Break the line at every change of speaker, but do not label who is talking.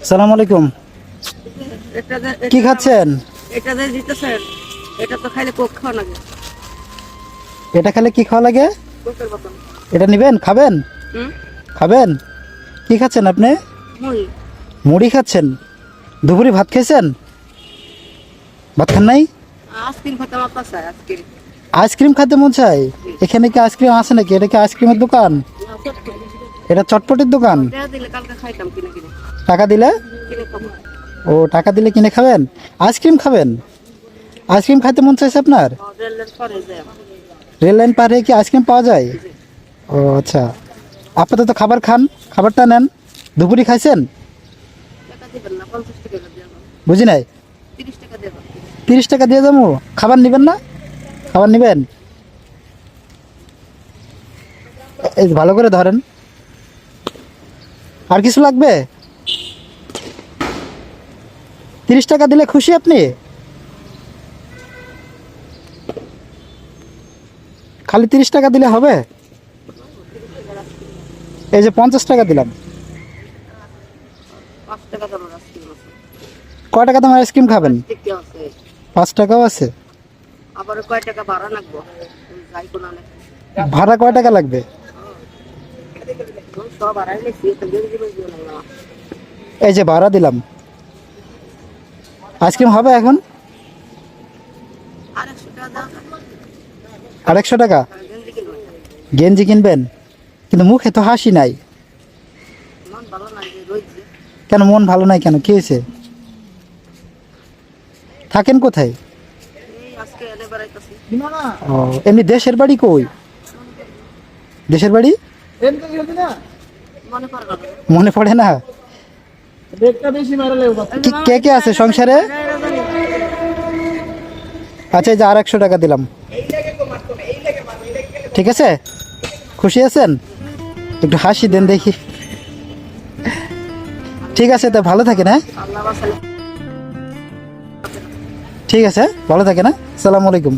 আসসালামু আলাইকুম। কি খাচ্ছেন?
এটা যে দিতেছেন, এটা তো খাইলে কোক খাওয়া লাগে।
এটা খেলে কি খাওয়া লাগে?
কোকের বোতল।
এটা নিবেন, খাবেন? খাবেন? কি খাচ্ছেন আপনি?
মুড়ি।
মুড়ি খাচ্ছেন? দুপুরে ভাত খেয়েছেন? ভাত খান নাই?
আইসক্রিম খেতে আমার পাশে আইসক্রিম।
আইসক্রিম খেতে মন চাই? এখানে কি আইসক্রিম আছে নাকি? এটা কি আইসক্রিমের দোকান? এটা চটপটির দোকান?
টাকা দিলে কালকে খাইতাম কিনে কিনে।
টাকা দিলে?
কিনে খাবো।
ও, টাকা দিলে কিনে খাবেন? আইসক্রিম খাবেন? আইসক্রিম খাইতে মন চাইছে আপনার?
রেলের পরে যায়।
রেল লাইন পার হয়ে কি আইসক্রিম পাওয়া যায়? ও আচ্ছা, আপাতত খাবার খান, খাবারটা নেন। দুপুরে খাইছেন?
টাকা দিবেন না, 50 টাকা দিয়ে যাবো।
বুঝি নাই।
30 টাকা দেবো।
30 টাকা দিয়ে যাবো। খাবার নেবেন না? খাবার নেবেন? এই ভালো করে ধরেন। আর কিছু লাগবে? 30 টাকা দিলে খুশি আপনি? খালি 30 টাকা দিলে হবে? এই যে 50 টাকা দিলাম।
5 টাকা দামের আইসক্রিম আছে।
কয় টাকা দামের আইসক্রিম খাবেন?
5 টাকা আছে।
5 টাকাও আছে।
আবার কয় টাকা ভাড়া লাগবো? যাই কোন আনে।
ভাড়া কয় টাকা লাগবে?
সব ভাড়াই লেছি, তো গেঞ্জি মেঞ্জি না।
এই যে ভাড়া দিলাম। আইসক্রিম হবে এখন?
100 টাকা দাও।
150 টাকা?
গেঞ্জি কিনবো।
গেঞ্জি কিনবেন? কিন্তু মুখে তো হাসি নাই।
মন ভালো নাই যে রইছে।
কেন মন ভালো নাই কেন? কি হয়েছে? থাকেন কোথায়?
এই আজকে এনে বেড়াইতাছি।
ও, এমনি দেশের বাড়ি কই? দেশের বাড়ি
মনে পড়ে না।
মনে পড়ে না? কে কে আছে সংসারে? আচ্ছা, এই যে 100 টাকা দিলাম। ঠিক আছে? খুশি আছেন? একটু হাসি দেন দেখি। ঠিক আছে, তা ভালো থাকেন। হ্যাঁ,
আল্লাহ বাসালে।
ঠিক আছে, ভালো থাকেন। হ্যাঁ, আসসালামু আলাইকুম।